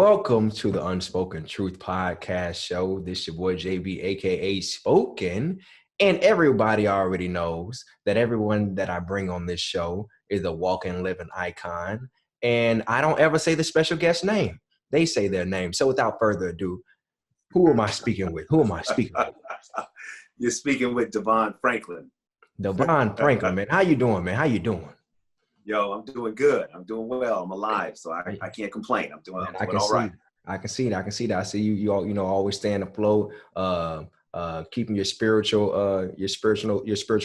Welcome to the Unspoken Truth Podcast Show. This is your boy JB, aka Spoken. And everybody already knows that everyone that I bring on this show is a walking, living icon. And I don't ever say the special guest name. They say their name. So without further ado, who am I speaking with? You're speaking with DeVon Franklin. DeVon Franklin, man. How you doing, man? How you doing? Yo, I'm doing good. I'm doing well. I'm alive, so I can't complain. I'm doing all right. I can see that. I see you all, always staying afloat, keeping your spiritual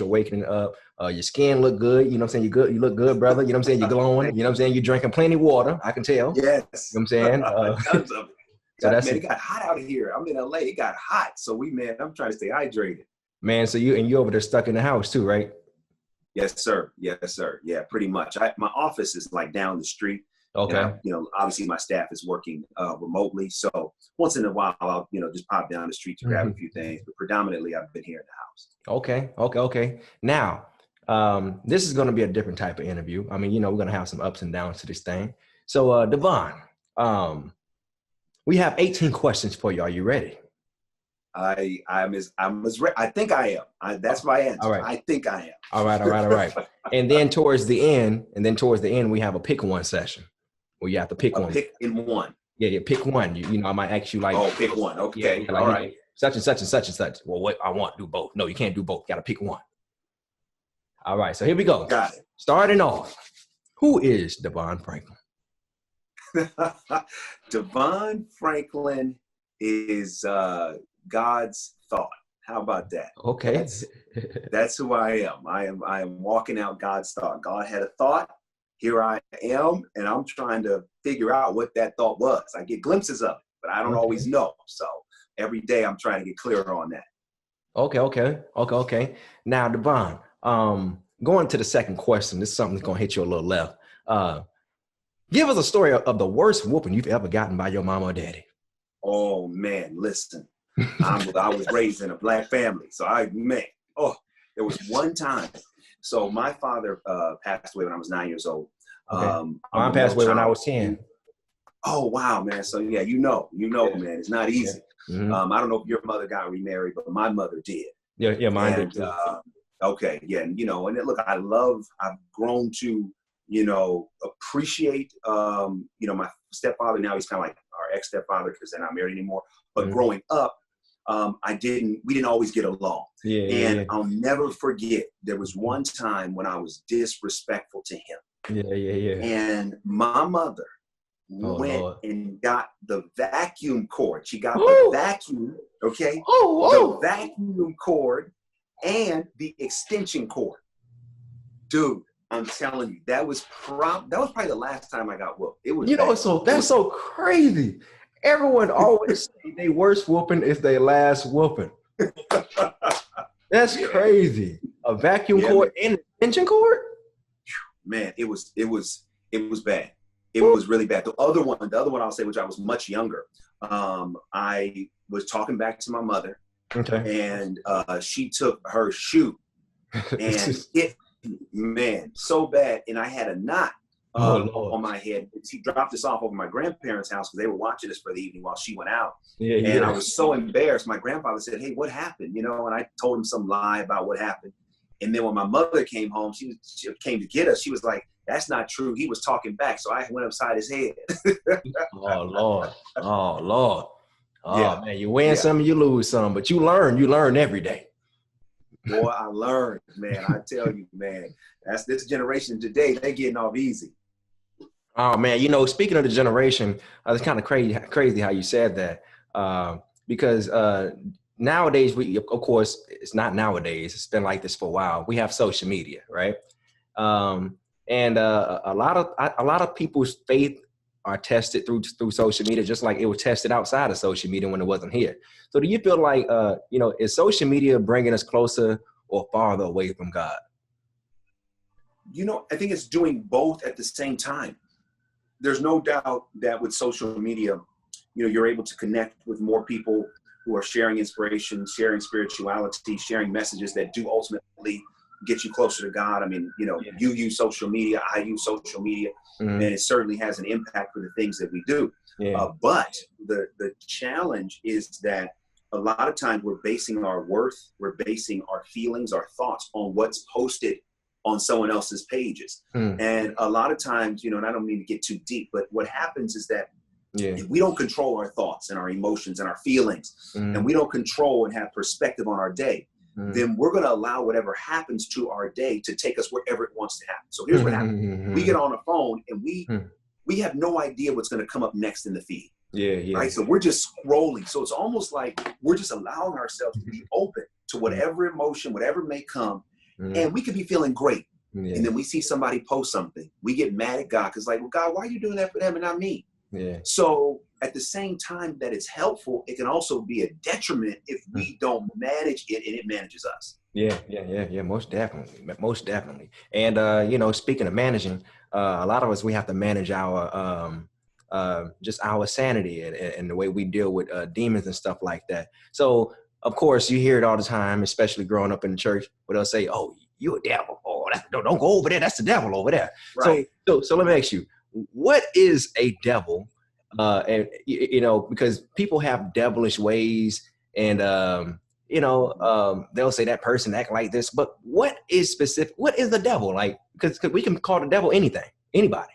awakening up. Your skin look good. You know what I'm saying? You good. You look good, brother. You know what I'm saying? You're glowing. You know what I'm saying? You're drinking plenty of water. I can tell. Yes. You know what I'm saying? Tons of it. So it got hot out here. I'm in LA. It got hot. So I'm trying to stay hydrated. Man, so you over there stuck in the house too, right? Yes, sir. Yes, sir. Yeah, pretty much. My office is like down the street. Okay. Obviously my staff is working remotely. So once in a while, I'll, just pop down the street to grab a few things. But predominantly, I've been here in the house. Okay. Now, this is going to be a different type of interview. I mean, we're going to have some ups and downs to this thing. So, DeVon, we have 18 questions for you. Are you ready? I'm as ready. I think I am. That's my answer. All right. I think I am. All right. And then towards the end, we have a pick one session where you have to pick one. Pick in one. Yeah. Pick one. I might ask you like. Oh, pick one. Okay. Yeah, like, all right. Such and such and such and such. Well, what I want to do both. No, you can't do both. You got to pick one. All right. So here we go. Got it. Starting off, who is DeVon Franklin? DeVon Franklin is God's thought. How about that? Okay. That's who I am. I am walking out God's thought. God had a thought. Here I am, and I'm trying to figure out what that thought was. I get glimpses of it, but I don't always know. So every day I'm trying to get clearer on that. Okay. Now, DeVon, going to the second question, this is something that's going to hit you a little left. Give us a story of the worst whooping you've ever gotten by your mama or daddy. Oh, man, listen. I was raised in a Black family. So there was one time. So my father passed away when I was 9 years old. Okay. Mine passed away when I was 10. Oh, wow, man. So yeah, man, it's not easy. Yeah. Mm-hmm. I don't know if your mother got remarried, but my mother did. Yeah, mine did too. Okay, yeah, and look, I've grown to, appreciate, my stepfather. Now he's kind of like our ex-stepfather because they're not married anymore. But growing up, we didn't always get along. Yeah. I'll never forget, there was one time when I was disrespectful to him. Yeah. And my mother went and got the vacuum cord. She got the vacuum, okay? The vacuum cord and the extension cord. Dude, I'm telling you, that was probably the last time I got whooped. It was that's so crazy. Everyone always say their worst whooping is their last whooping. That's crazy. A vacuum cord and an extension cord? Man, it was bad. It was really bad. The other one I'll say, which I was much younger. I was talking back to my mother. Okay. And she took her shoe and hit me, man, so bad. And I had a knot on my head. She dropped this off over my grandparents' house because they were watching this for the evening while she went out. And I was so embarrassed. My grandfather said, "Hey, what happened?" And I told him some lie about what happened. And then when my mother came home, she came to get us. She was like, "That's not true. He was talking back." So I went upside his head. Oh, Lord. Oh, man, you win some, you lose some, but you learn every day. Boy, I learned, man. I tell you, man, that's this generation today. They getting off easy. Oh, man, speaking of the generation, it's kind of crazy how you said that because nowadays, of course, it's not nowadays. It's been like this for a while. We have social media, right? And a lot of people's faith are tested through social media, just like it was tested outside of social media when it wasn't here. So do you feel like, is social media bringing us closer or farther away from God? I think it's doing both at the same time. There's no doubt that with social media, you're able to connect with more people who are sharing inspiration, sharing spirituality, sharing messages that do ultimately get you closer to God. I mean, you use social media, I use social media, and it certainly has an impact for the things that we do. But the challenge is that a lot of times we're basing our worth, we're basing our feelings, our thoughts on what's posted on someone else's pages. And a lot of times, and I don't mean to get too deep, but what happens is that if we don't control our thoughts and our emotions and our feelings, and we don't control and have perspective on our day, then we're going to allow whatever happens to our day to take us wherever it wants to happen. So here's what happens. We get on a phone and we have no idea what's going to come up next in the feed. Right. So we're just scrolling. So it's almost like we're just allowing ourselves to be open to whatever emotion, whatever may come. And we could be feeling great. And then we see somebody post something. We get mad at God because like, well, God, why are you doing that for them and not me? So at the same time that it's helpful, it can also be a detriment if we don't manage it and it manages us. Most definitely. And speaking of managing, a lot of us, we have to manage our just our sanity and the way we deal with demons and stuff like that. So of course you hear it all the time, especially growing up in the church, where they'll say, "Oh, you a devil. Oh, don't go over there. That's the devil over there." Right. So let me ask you, what is a devil? And because people have devilish ways, and they'll say that person act like this. But what is specific? What is the devil like? Because we can call the devil anything, anybody.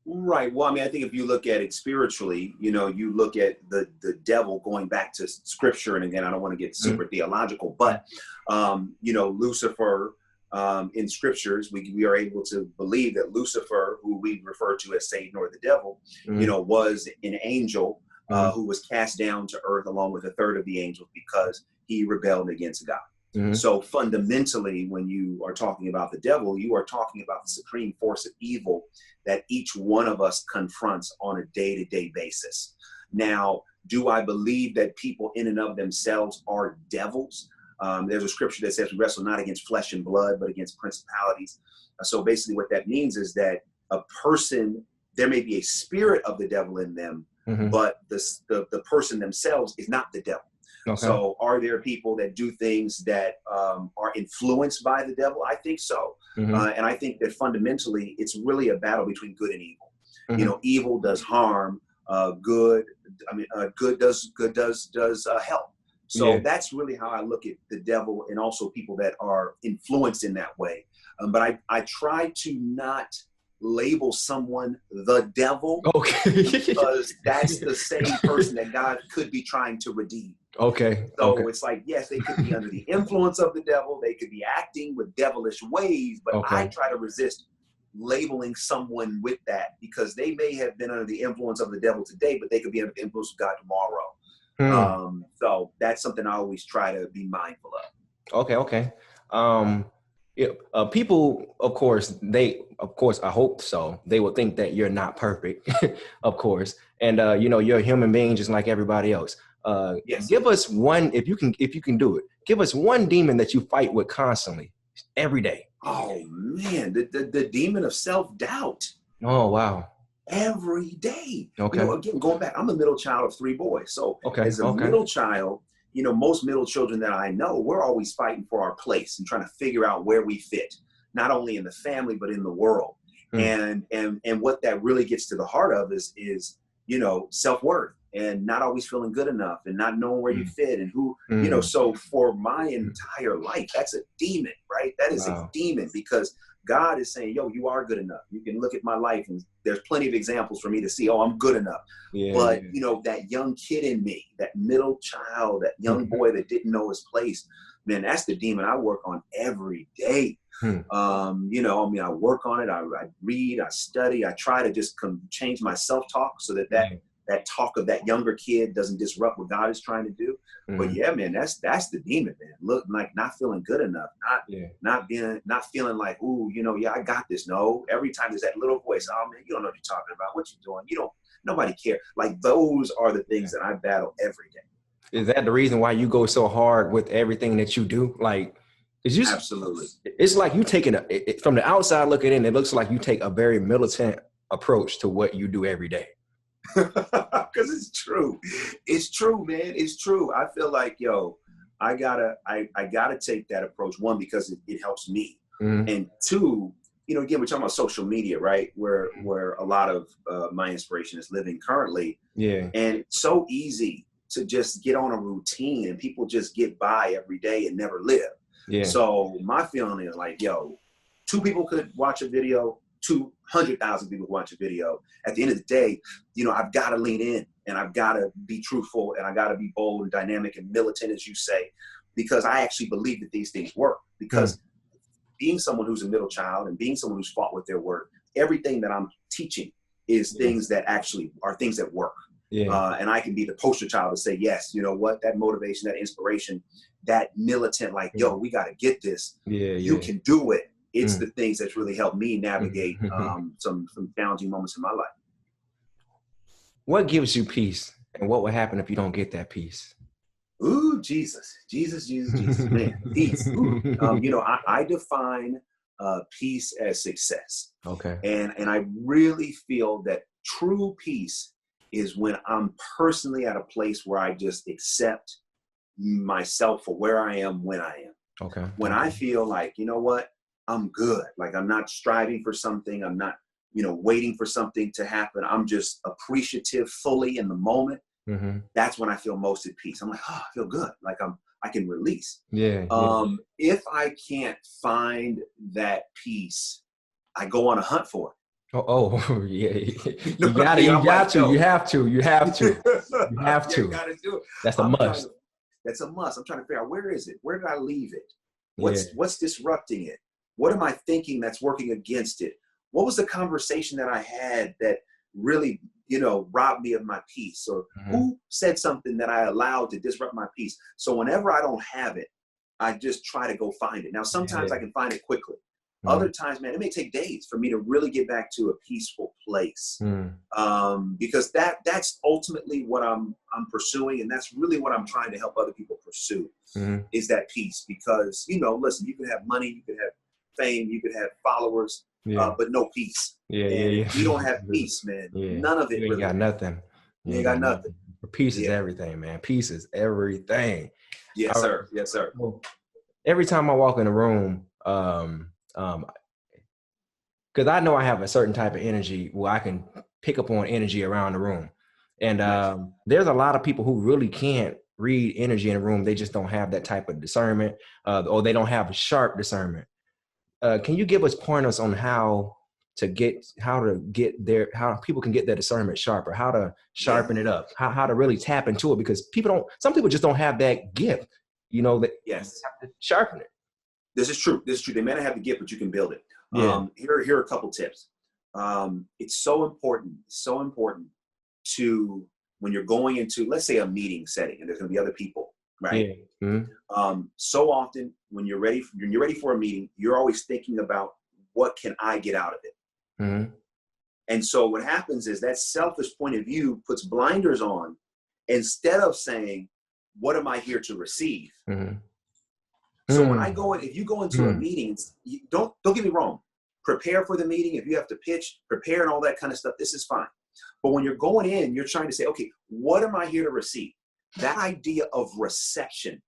Right. Well, I mean, I think if you look at it spiritually, you look at the devil going back to scripture. And again, I don't want to get super theological, but, Lucifer in scriptures, we are able to believe that Lucifer, who we refer to as Satan or the devil, was an angel who was cast down to earth along with a third of the angels because he rebelled against God. So fundamentally, when you are talking about the devil, you are talking about the supreme force of evil that each one of us confronts on a day-to-day basis. Now, do I believe that people in and of themselves are devils? There's a scripture that says we wrestle not against flesh and blood, but against principalities. So basically what that means is that a person, there may be a spirit of the devil in them, but the person themselves is not the devil. Okay. So are there people that do things that are influenced by the devil? I think so. And I think that fundamentally it's really a battle between good and evil. Evil does harm, good does help. So that's really how I look at the devil, and also people that are influenced in that way. But I try to not label someone the devil, because that's the same person that God could be trying to redeem. So it's like, yes, they could be under the influence of the devil. They could be acting with devilish ways, but I try to resist labeling someone with that, because they may have been under the influence of the devil today, but they could be under the influence of God tomorrow. So that's something I always try to be mindful of. People, of course, I hope so. They will think that you're not perfect, of course. And, you're a human being just like everybody else. Yes. Give us one, if you can do it, give us one demon that you fight with constantly, every day. Oh man, the demon of self-doubt. Oh, wow. Every day. Again, going back, I'm a middle child of 3 boys. So as a middle child, most middle children that I know, we're always fighting for our place and trying to figure out where we fit, not only in the family, but in the world. And what that really gets to the heart of is self-worth, and not always feeling good enough, and not knowing where you fit and who, so for my entire life, that's a demon, right? That is a demon, because God is saying, yo, you are good enough. You can look at my life and there's plenty of examples for me to see, oh, I'm good enough. But that young kid in me, that middle child, that young boy that didn't know his place, man, that's the demon I work on every day. I work on it. I read, I study, I try to just change my self-talk so that talk of that younger kid doesn't disrupt what God is trying to do. But yeah, man, that's the demon, man. Look, like not feeling good enough, not feeling like, ooh, I got this. No, every time there's that little voice, oh man, you don't know what you're talking about, what you're doing. Nobody care. Like those are the things that I battle every day. Is that the reason why you go so hard with everything that you do? Like, absolutely. It's like you taking from the outside looking in, it looks like you take a very militant approach to what you do every day. Because it's true, man. It's true. I feel like, I gotta take that approach. One, because it helps me, Mm-hmm. and two, again, we're talking about social media, right? Where a lot of my inspiration is living currently. Yeah. And it's so easy to just get on a routine, and people just get by every day and never live. Yeah. So my feeling is like, yo, 2 people could watch a video, 200,000 people watch a video. At the end of the day, I've got to lean in, and I've got to be truthful, and I got to be bold and dynamic and militant, as you say, because I actually believe that these things work. Because being someone who's a middle child and being someone who's fought with their word, everything that I'm teaching is things that actually are things that work. Yeah. And I can be the poster child to say, yes, you know what, that motivation, that inspiration, that militant, like, yo, we got to get this. Yeah. You can do it. It's the things that's really helped me navigate some challenging moments in my life. What gives you peace, and what will happen if you don't get that peace? Ooh, Jesus, man, peace. Ooh. I define peace as success. Okay. And I really feel that true peace is when I'm personally at a place where I just accept myself for where I am when I am. Okay. When I feel like, you know what, I'm good. Like, I'm not striving for something. I'm not, waiting for something to happen. I'm just appreciative fully in the moment. Mm-hmm. That's when I feel most at peace. I'm like, oh, I feel good. Like I can release. Yeah. If I can't find that peace, I go on a hunt for it. Oh, yeah. You have to. You have to. You gotta do it. That's a must. That's a must. I'm trying to figure out, where is it? Where did I leave it? Yeah. What's disrupting it? What am I thinking that's working against it? What was the conversation that I had that really, robbed me of my peace? Or who said something that I allowed to disrupt my peace? So whenever I don't have it, I just try to go find it. Now, sometimes I can find it quickly. Other times, man, it may take days for me to really get back to a peaceful place. Because that's ultimately what I'm pursuing. And that's really what I'm trying to help other people pursue, is that peace. Because, listen, you can have money, you can have fame, you can have followers, but no peace. If you don't have peace, man, none of it you ain't got nothing. You ain't got nothing. Peace is everything, man. Peace is everything. Yes, sir. Yes, sir. Every time I walk in a room, because I know I have a certain type of energy where I can pick up on energy around the room. And there's a lot of people who really can't read energy in a room. They just don't have that type of discernment, or they don't have a sharp discernment. Can you give us pointers on how people can get their discernment sharper, how to sharpen it up, how to really tap into it? Because some people just don't have that gift, that have to sharpen it. This is true. They may not have the gift, but you can build it. Here are a couple tips. It's so important to, when you're going into, let's say, a meeting setting, and there's going to be other people, right? So often when you're ready for a meeting, you're always thinking about, what can I get out of it? And so what happens is that selfish point of view puts blinders on, instead of saying, what am I here to receive? So if you go into a meeting, don't get me wrong, prepare for the meeting. If you have to pitch, prepare and all that kind of stuff, this is fine. But when you're going in, you're trying to say, okay, what am I here to receive? That idea of reception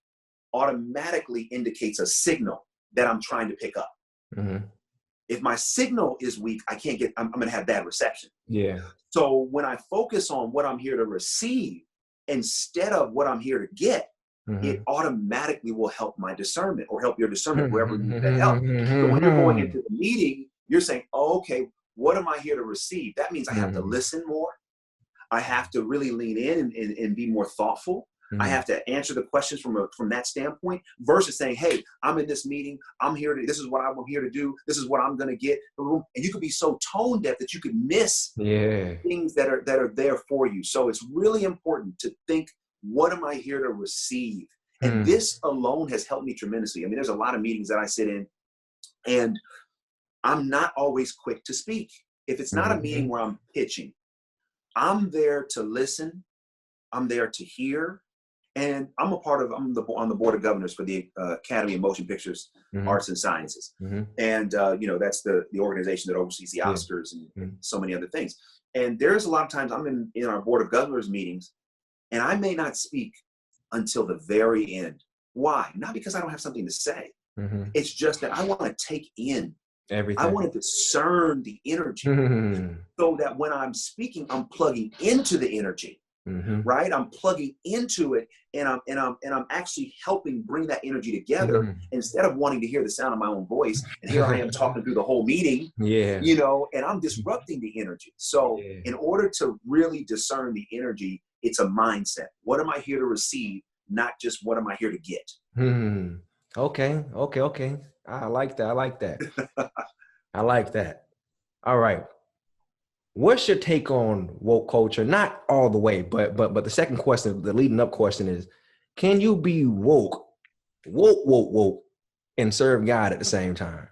automatically indicates a signal that I'm trying to pick up. If my signal is weak, I'm going to have bad reception. So when I focus on what I'm here to receive instead of what I'm here to get, it automatically will help my discernment, or help your discernment wherever you need that help. So when you're going into the meeting, you're saying, oh, okay, what am I here to receive? That means I have to listen more. I have to really lean in and be more thoughtful. I have to answer the questions from that standpoint, versus saying, hey, I'm in this meeting. This is what I'm here to do. This is what I'm going to get. And you could be so tone deaf that you could miss things that are there for you. So it's really important to think, what am I here to receive? And this alone has helped me tremendously. I mean, there's a lot of meetings that I sit in, and I'm not always quick to speak. If it's not a meeting where I'm pitching, I'm there to listen. I'm there to hear. And I'm on the board of governors for the Academy of Motion Pictures, Arts and Sciences. And, that's the organization that oversees the Oscars and so many other things. And there's a lot of times I'm in our board of governors meetings, and I may not speak until the very end, Why? Not because I don't have something to say. Mm-hmm. It's just that I want to take in. Everything. I want to discern the energy Mm-hmm. so that when I'm speaking, I'm plugging into the energy, mm-hmm. right? I'm plugging into it, and I'm actually helping bring that energy together Mm-hmm. instead of wanting to hear the sound of my own voice. And here I am talking through the whole meeting, Yeah. you know, and I'm disrupting the energy. So in order to really discern the energy, it's a mindset. What am I here to receive? Not just what am I here to get? Hmm. Okay. I like that. I like that. All right. What's your take on woke culture? Not all the way, but the second question, the leading up question is, can you be woke, and serve God at the same time?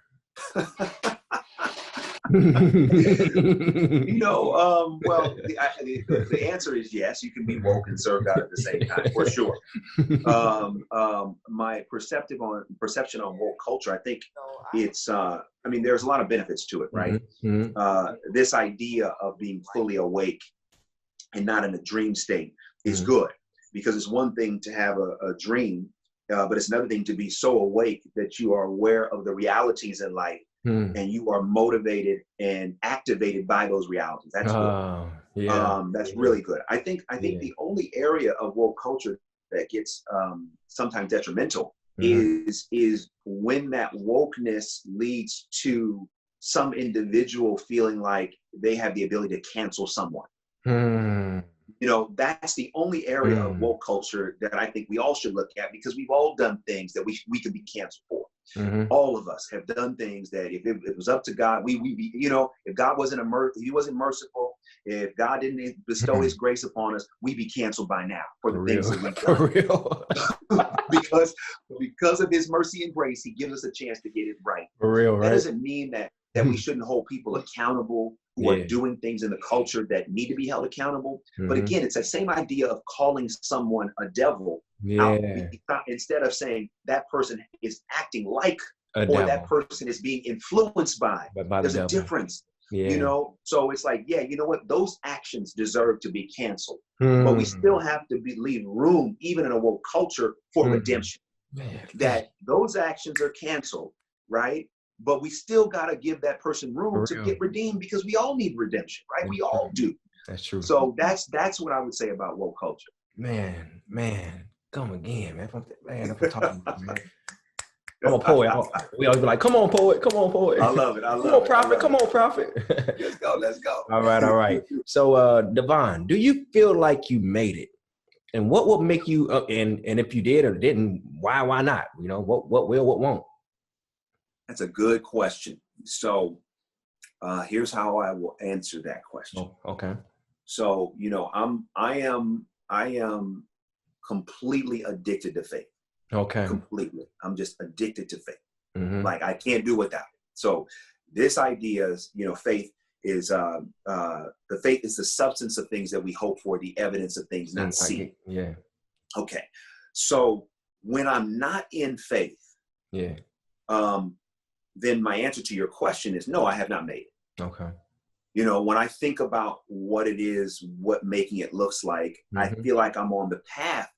Well, the answer is yes. You can be woke and serve God at the same time, for sure. My perception on woke culture, I think it's, there's a lot of benefits to it, right? Mm-hmm. This idea of being fully awake and not in a dream state is good, because it's one thing to have a dream, but it's another thing to be so awake that you are aware of the realities in life. And you are motivated and activated by those realities. That's good. That's really good. I think the only area of woke culture that gets sometimes detrimental is when that wokeness leads to some individual feeling like they have the ability to cancel someone. You know, that's the only area of woke culture that I think we all should look at, because we've all done things that we can be canceled for. All of us have done things that if it was up to God, we if God wasn't if he wasn't merciful, if God didn't bestow his grace upon us, we'd be canceled by now for the things that we've done. For real. because of his mercy and grace, he gives us a chance to get it right. For real, right? That doesn't mean that we shouldn't hold people accountable who are doing things in the culture that need to be held accountable. But again, it's that same idea of calling someone a devil out, instead of saying that person is acting like or that person is being influenced by. There's a difference. You know, so it's like, you know what? Those actions deserve to be canceled. But we still have to leave room, even in a woke culture, for redemption. That those actions are canceled, right? But we still got to give that person room to get redeemed, because we all need redemption, right? We all do. That's true. So that's what I would say about woke culture. Man, come again, man. Man, if I'm talking, man. I'm a poet. We always be like, come on, poet. I love it. Come on, prophet. Come on, prophet. Let's go. All right. So, DeVon, do you feel like you made it? And what would make you, and if you did or didn't, why not? You know, what will, what won't? That's a good question. So here's how I will answer that question. Oh, okay. So, you know, I am completely addicted to faith. Okay. Completely. I'm just addicted to faith. Like I can't do without it. So this idea is, you know, faith is the faith is the substance of things that we hope for, the evidence of things not seen. Yeah. Okay. So when I'm not in faith, then my answer to your question is no, I have not made it. Okay. You know, when I think about what it is, what making it looks like, I feel like I'm on the path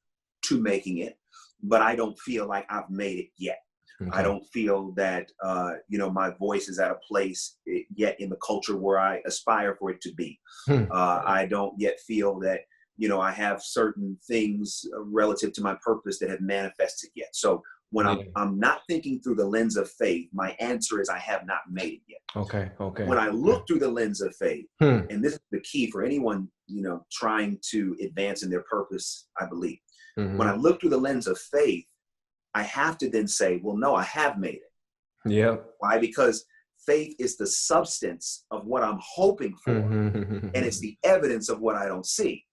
to making it, but I don't feel like I've made it yet. Okay. I don't feel that, my voice is at a place yet in the culture where I aspire for it to be. I don't yet feel that, you know, I have certain things relative to my purpose that have manifested yet. So when I'm not thinking through the lens of faith, my answer is I have not made it yet. Okay. When I look through the lens of faith, and this is the key for anyone, you know, trying to advance in their purpose, I believe. When I look through the lens of faith, I have to then say, well, no, I have made it. Yeah. Why? Because faith is the substance of what I'm hoping for, and it's the evidence of what I don't see.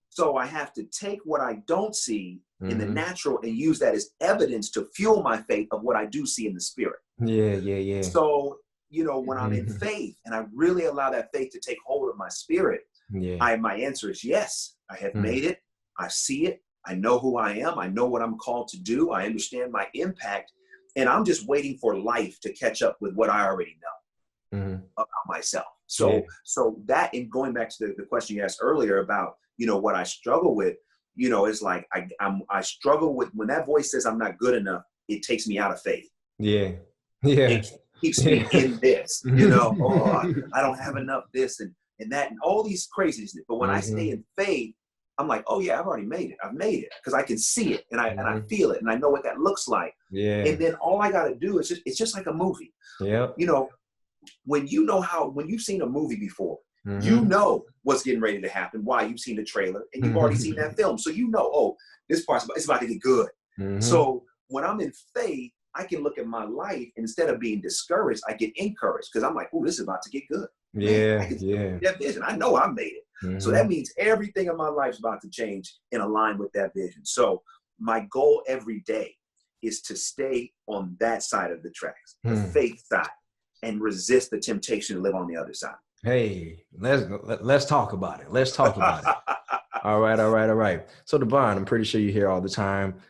So I have to take what I don't see in the natural and use that as evidence to fuel my faith of what I do see in the spirit. Yeah. So, you know, when I'm in faith and I really allow that faith to take hold of my spirit, my answer is yes, I have made it. I see it. I know who I am. I know what I'm called to do. I understand my impact. And I'm just waiting for life to catch up with what I already know about myself. So that, in going back to the question you asked earlier about, you know, what I struggle with, it's like I struggle with when that voice says I'm not good enough. It takes me out of faith. Yeah. Yeah. It keeps me in this, I don't have enough this and that and all these crazies. But when I stay in faith, I'm like, oh yeah, I've already made it. I've made it because I can see it and I feel it and I know what that looks like. Yeah. And then all I got to do is it's just like a movie. Yeah. When you've seen a movie before, you know what's getting ready to happen. Why? You've seen the trailer and you've already seen that film. So this part's it's about to get good. So when I'm in faith, I can look at my life and instead of being discouraged, I get encouraged because I'm like, oh, this is about to get good. Yeah. That vision. I know I made it. So that means everything in my life is about to change and align with that vision. So my goal every day is to stay on that side of the tracks, the faith side, and resist the temptation to live on the other side. Hey, let's talk about it. Let's talk about it. All right. So DeVon, I'm pretty sure you hear all the time,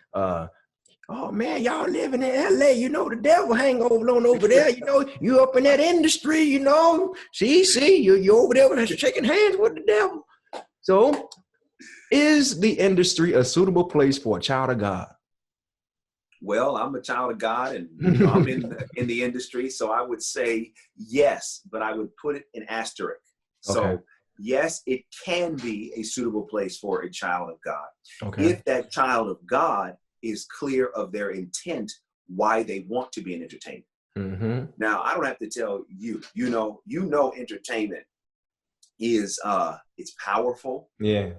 oh man, y'all living in LA, the devil hang over there, you up in that industry, see, you over there shaking hands with the devil. So is the industry a suitable place for a child of God? Well, I'm a child of God and I'm in the industry. So I would say yes, but I would put it in asterisk. So yes, it can be a suitable place for a child of God. Okay. If that child of God is clear of their intent, why they want to be in entertainment. Now, I don't have to tell you, entertainment is, it's powerful. Yeah.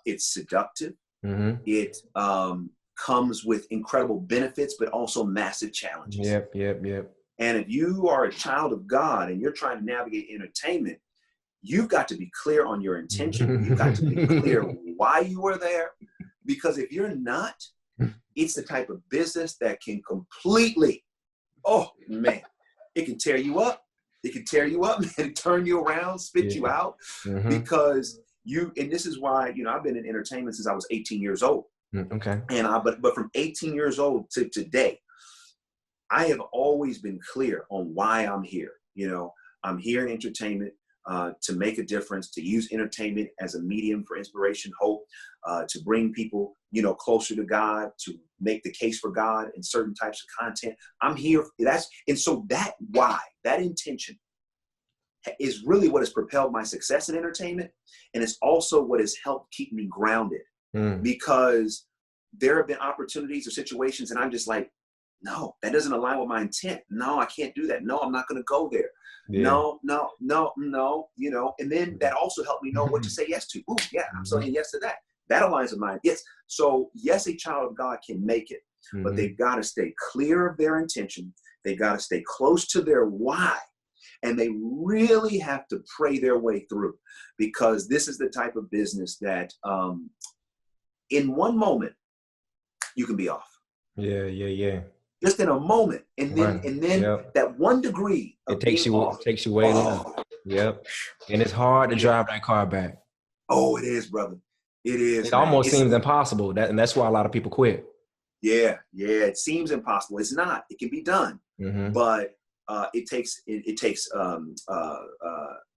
It's seductive. It comes with incredible benefits, but also massive challenges. Yep. And if you are a child of God and you're trying to navigate entertainment, you've got to be clear on your intention. You've got to be clear why you were there. Because if you're not, it's the type of business that can completely, it can tear you up. It can tear you up and turn you around, spit you out. Because and this is why, I've been in entertainment since I was 18 years old. Okay. And but from 18 years old to today, I have always been clear on why I'm here. I'm here in entertainment to make a difference, to use entertainment as a medium for inspiration, hope, to bring people, closer to God, to make the case for God in certain types of content. I'm here. That intention is really what has propelled my success in entertainment. And it's also what has helped keep me grounded. Because there have been opportunities or situations and I'm just like, no, that doesn't align with my intent. No, I can't do that. No, I'm not going to go there. Yeah. No, and then that also helped me know what to say yes to. Ooh, yeah, I'm saying yes to that. That aligns with mine. Yes. So yes, a child of God can make it, but they've got to stay clear of their intention. They've got to stay close to their why. And they really have to pray their way through, because this is the type of business that in one moment you can be off. Yeah. Just in a moment, and then that 1 degree of it takes you way long. Yep. And it's hard to drive that car back. Oh, it is, brother. It is. It almost seems impossible. And that's why a lot of people quit. Yeah. It seems impossible. It's not. It can be done, but it takes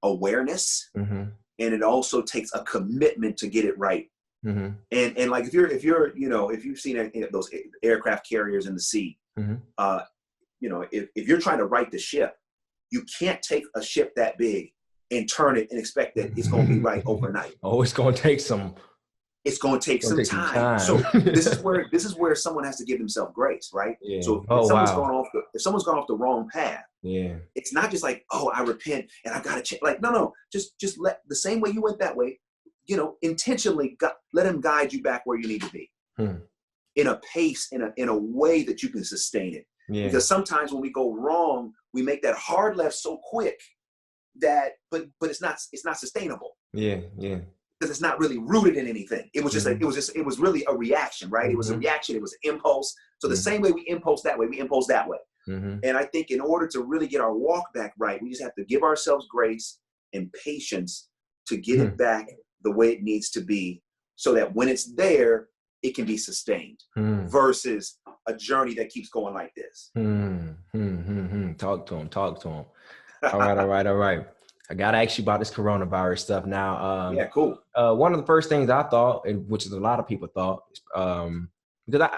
awareness, and it also takes a commitment to get it right. And like if you've seen those aircraft carriers in the sea, if you're trying to right the ship, you can't take a ship that big and turn it and expect that it's going to be right overnight. Oh, it's going to take some. It's going to take some time. So this is where someone has to give themselves grace, right? Yeah. So if someone's gone off the wrong path, it's not just like, oh, I repent and I got to change. Like, no, just let the same way you went that way, intentionally let him guide you back where you need to be, in a pace, in a way that you can sustain it. Yeah. Because sometimes when we go wrong, we make that hard left so quick that, but it's not sustainable. Yeah. Because it's not really rooted in anything. It was just it was really a reaction, right? It was a reaction. It was an impulse. So the same way we impulse that way, we impulse that way. And I think in order to really get our walk back right, we just have to give ourselves grace and patience to get it back the way it needs to be, so that when it's there, it can be sustained, versus a journey that keeps going like this. Talk to him. All right. I got to ask you about this coronavirus stuff now. Yeah, cool. One of the first things I thought, and which is a lot of people thought, because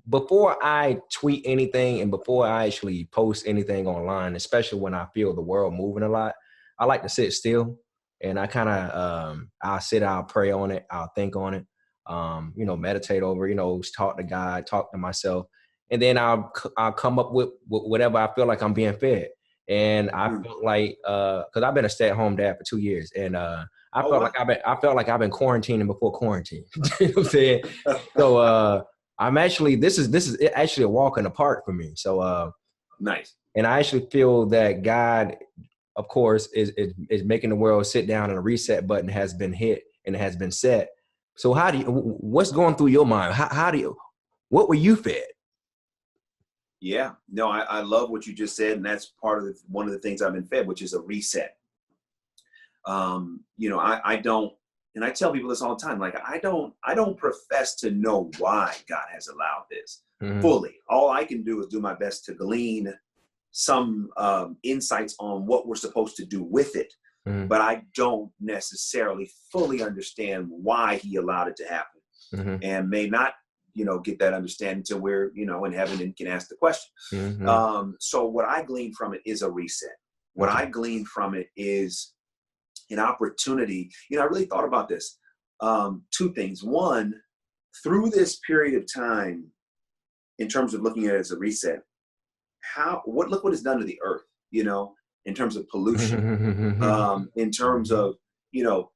before I tweet anything and before I actually post anything online, especially when I feel the world moving a lot, I like to sit still, and I kind of I'll pray on it, I'll think on it, meditate over, talk to God, talk to myself, and then I'll come up with whatever I feel like I'm being fed. And I felt like, because I've been a stay-at-home dad for 2 years, and I felt like I've been quarantining before quarantine. You know what I'm saying? So I'm actually this is actually a walk in the park for me. So nice. And I actually feel that God, of course, is making the world sit down, and a reset button has been hit and it has been set. So what's going through your mind? What were you fed? Yeah, no, I love what you just said, and that's part of one of the things I've been fed, which is a reset. I don't, and I tell people this all the time, like I don't profess to know why God has allowed this fully. All I can do is do my best to glean some insights on what we're supposed to do with it, but I don't necessarily fully understand why He allowed it to happen, and may not get that understanding until we're, in heaven and can ask the question. So what I glean from it is a reset. What I glean from it is an opportunity. I really thought about this. Two things. One, through this period of time, in terms of looking at it as a reset, look what it's done to the earth, in terms of pollution, in terms of,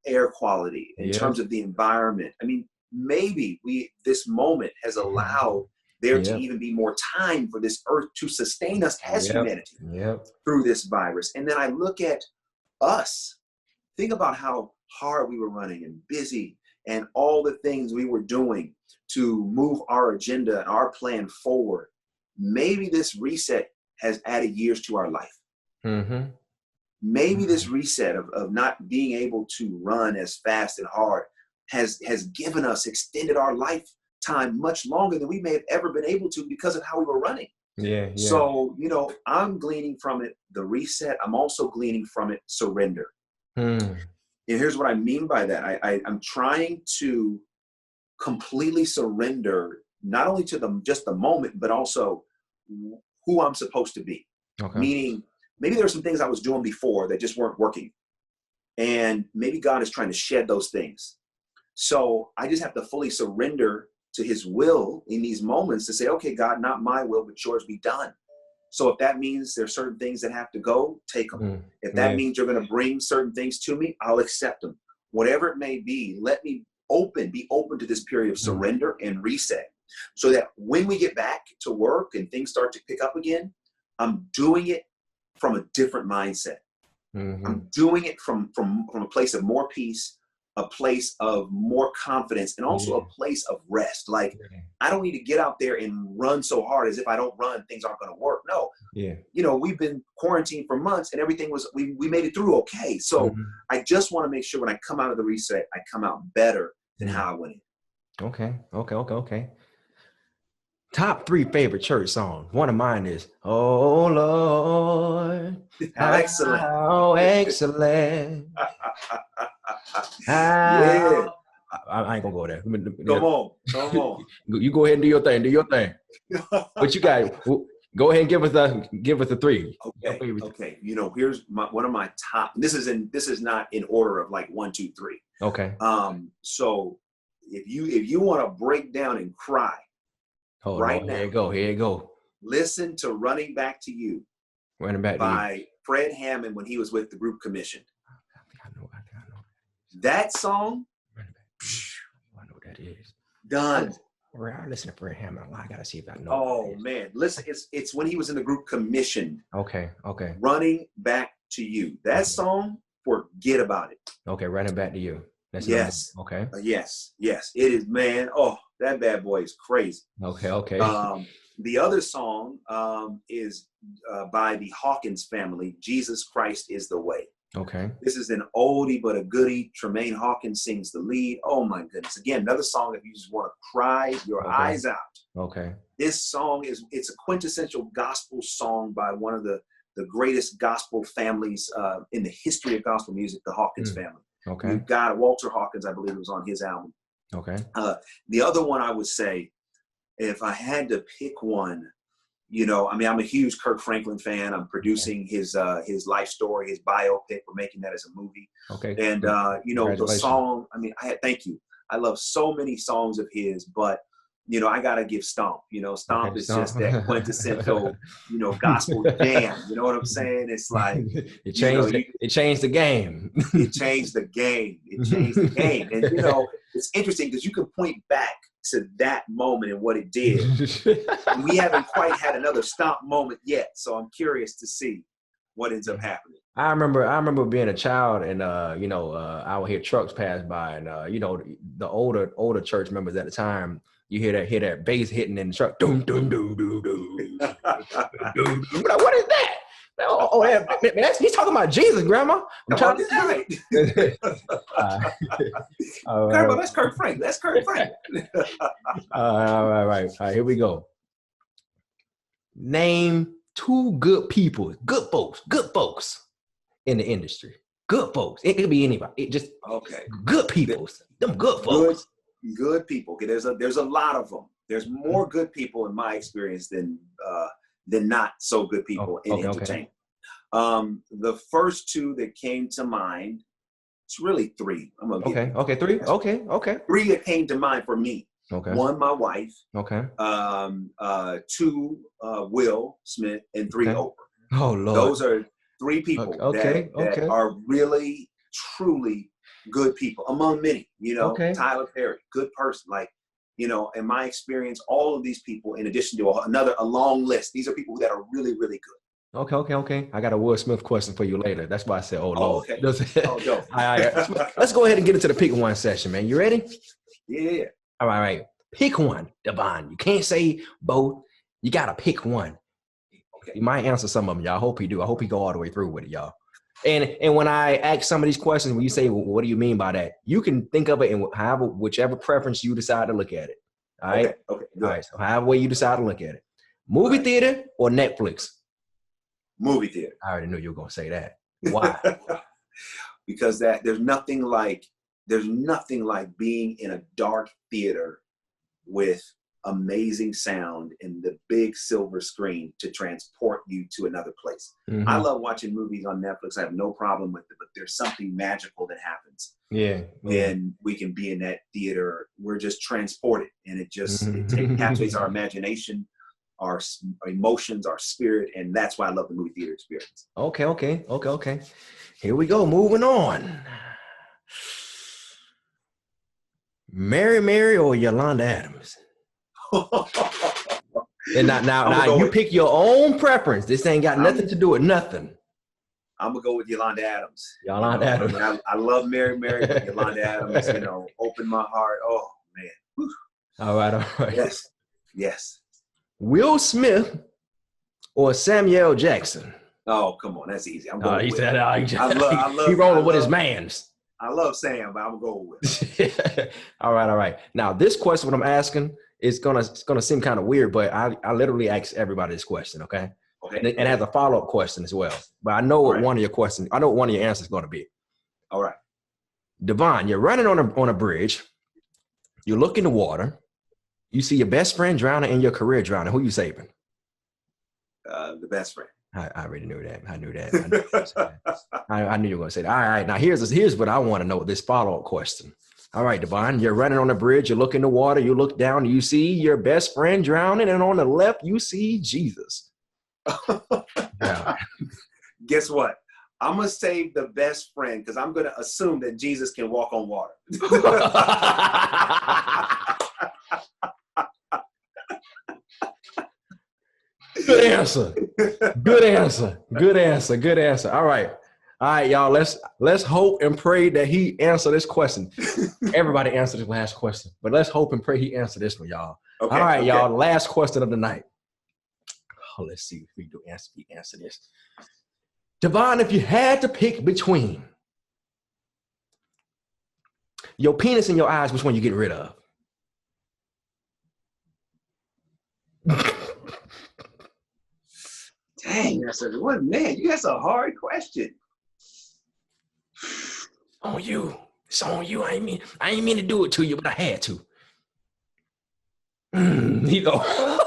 air quality, in terms of the environment. I mean, maybe this moment has allowed there to even be more time for this earth to sustain us as humanity through this virus. And then I look at us, think about how hard we were running and busy and all the things we were doing to move our agenda and our plan forward. Maybe this reset has added years to our life. Maybe this reset of not being able to run as fast and hard has extended our lifetime much longer than we may have ever been able to because of how we were running. So, I'm gleaning from it the reset. I'm also gleaning from it surrender. And here's what I mean by that. I'm trying to completely surrender, not only to just the moment, but also who I'm supposed to be. Meaning, maybe there were some things I was doing before that just weren't working. And maybe God is trying to shed those things. So I just have to fully surrender to His will in these moments to say, okay, God, not my will, but yours be done. So if that means there's certain things that have to go, take them. If that means you're going to bring certain things to me, I'll accept them. Whatever it may be, let me be open to this period of surrender and reset, so that when we get back to work and things start to pick up again, I'm doing it from a different mindset. I'm doing it from a place of more peace, a place of more confidence, and also a place of rest. Like, I don't need to get out there and run so hard as if I don't run, things aren't going to work. No. We've been quarantined for months and everything we made it through okay. So I just want to make sure when I come out of the reset, I come out better than how I went in. Okay. Top 3 favorite church songs. One of mine is, "Oh Lord, how excellent. How excellent." I ain't gonna go there. Come on. You go ahead and do your thing. But you got, go ahead and give us the 3. Okay. Here's one of my top. This is not in order of like 1, 2, 3. Okay. So if you want to break down and cry, now, here you go. Listen to "Running Back to You" by Fred Hammond when he was with the group Commission. I know. That song, I know what that is. Done. I listen to Fred Hammond. I gotta see if I know. Oh man, listen, it's when he was in the group Commission. Okay. "Running Back to You." That song, forget about it. Okay, "Running Back to You." That's okay. Yes. It is, man. Oh, that bad boy is crazy. Okay. The other song is by the Hawkins family, "Jesus Christ is the Way." Okay. This is an oldie but a goodie. Tremaine Hawkins sings the lead. Oh my goodness. Again, another song if you just want to cry your eyes out. Okay. This song it's a quintessential gospel song by one of the the greatest gospel families in the history of gospel music, the Hawkins family. Okay. You've got Walter Hawkins, I believe it was on his album. Okay. The other one I would say, if I had to pick one, you know, I mean, I'm a huge Kirk Franklin fan. I'm producing his life story, his biopic. We're making that as a movie. Okay. And, you know, the song, I mean, thank you. I love so many songs of his, but, you know, I got to give Stomp. You know, Stomp is just that quintessential, you know, gospel jam. You know what I'm saying? It's like, it changed, it changed the game. It changed the game. It changed the game. And, you know, it's interesting because you can point back to that moment and what it did. And we haven't quite had another Stomp moment yet. So I'm curious to see what ends up happening. I remember being a child and, you know, I would hear trucks pass by and, you know, the older church members at the time, you hear that bass hitting in the truck. Doom, doom, doom, doom, doom. Like, what is that? Man, he's talking about Jesus, Grandma. I'm trying to right. Grandma, that's Kirk Franklin. That's Kirk Franklin. All right. Here we go. Name 2 good people, good folks in the industry. Good folks. It could be anybody. It just good people. Them good folks. Good people. Okay, there's a lot of them. There's more good people in my experience than not so good people in entertainment. The first 2 that came to mind, it's really 3. I'm gonna give 3. Okay. 3 that came to mind for me. Okay. 1, my wife. Okay. 2, Will Smith, and 3, Oprah. Oh Lord. Those are 3 people that are really, truly good people among many. You know, Tyler Perry, good person. Like, you know, in my experience, all of these people, in addition to a long list, these are people that are really, really good. Okay. I got a Will Smith question for you later. That's why I said, oh Lord. Okay. All right. Let's go ahead and get into the pick one session, man. You ready? Yeah. All right. Pick one, DeVon. You can't say both. You got to pick one. Okay. You might answer some of them, y'all. I hope he do. I hope he go all the way through with it, y'all. And when I ask some of these questions, when you say, well, what do you mean by that? You can think of it in whichever preference you decide to look at it. All right? Okay. All right. So however way you decide to look at it. Movie theater or Netflix? Movie theater. I already knew you were going to say that. Why? Because there's nothing like being in a dark theater with amazing sound and the big silver screen to transport you to another place. Mm-hmm. I love watching movies on Netflix. I have no problem with it, but there's something magical that happens. Yeah. When we can be in that theater, we're just transported, and it captures our imagination, our emotions, our spirit, and that's why I love the movie theater experience. Okay. Here we go. Moving on. Mary or Yolanda Adams? And now you pick your own preference. This ain't got nothing to do with nothing. I'm gonna go with Yolanda Adams. Adams. I love Mary, but Yolanda Adams, opened my heart. Oh man. Whew. All right. Yes. Will Smith or Samuel Jackson? Oh, come on, that's easy. I'm going with he rolling with his mans. I love Sam, but I'm going with All right. Now, this question, what I'm asking, is gonna seem kind of weird, but I literally ask everybody this question, okay? Okay. And it has a follow-up question as well. But I know what one of your questions, I know what one of your answers is going to be. All right. DeVon, you're running on a bridge. You look in the water. You see your best friend drowning and your career drowning. Who you saving? The best friend. I already knew that. I knew you were going to say that. All right. Now, here's what I want to know, this follow-up question. All right, DeVon, you're running on the bridge. You look in the water. You look down. You see your best friend drowning. And on the left, you see Jesus. Yeah. Guess what? I'm going to save the best friend because I'm going to assume that Jesus can walk on water. Good answer. All right, y'all. Let's hope and pray that he answer this question. Everybody answer this last question, but let's hope and pray he answer this one, y'all. Okay, all right, y'all. Last question of the night. Oh, let's see if we answer this. DeVon, if you had to pick between your penis and your eyes, which one you getting rid of? Dang, that's a one, man. That's a hard question. On you. It's on you. I ain't mean to do it to you, but I had to. You know.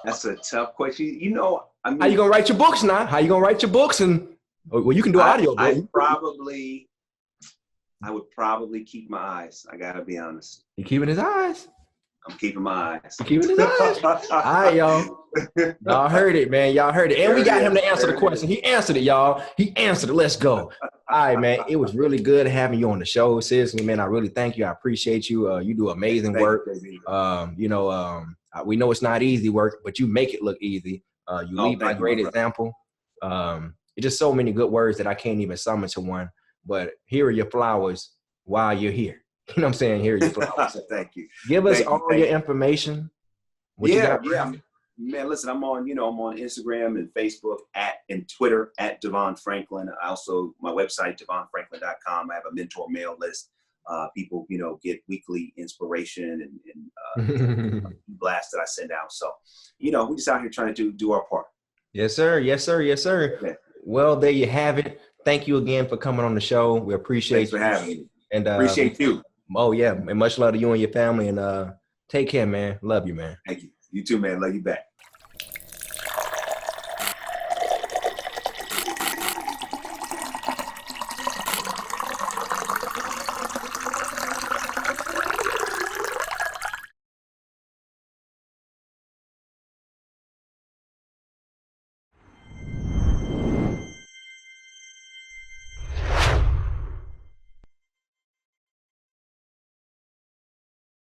That's a tough question. You know, I mean, how you gonna write your books now? How you gonna write your books? And well, you can do audio. I would probably keep my eyes. I gotta be honest. You keeping his eyes? I'm keeping my eyes. You keeping his eyes? All right, y'all. Y'all heard it, man. Y'all heard it. And we got him to answer the question. He answered it, y'all. He answered it. Let's go. All right, man. It was really good having you on the show. Seriously, man. I really thank you. I appreciate you. You do amazing work. We know it's not easy work, but you make it look easy. You lead by great example. It's just so many good words that I can't even sum into one. But here are your flowers while you're here. You know what I'm saying? Here are your flowers. Thank you. Give us all your information. Yeah. Man, listen, I'm on Instagram and Facebook and Twitter at DeVon Franklin. Also, my website, DeVonFranklin.com. I have a mentor mail list. People, get weekly inspiration and blasts that I send out. So, we just out here trying to do our part. Yes, sir. Yes, sir. Yes, sir. Yeah. Well, there you have it. Thank you again for coming on the show. We appreciate you. Thanks for having me. And appreciate you. Oh, yeah. And much love to you and your family. And take care, man. Love you, man. Thank you. You too, man. Love you back.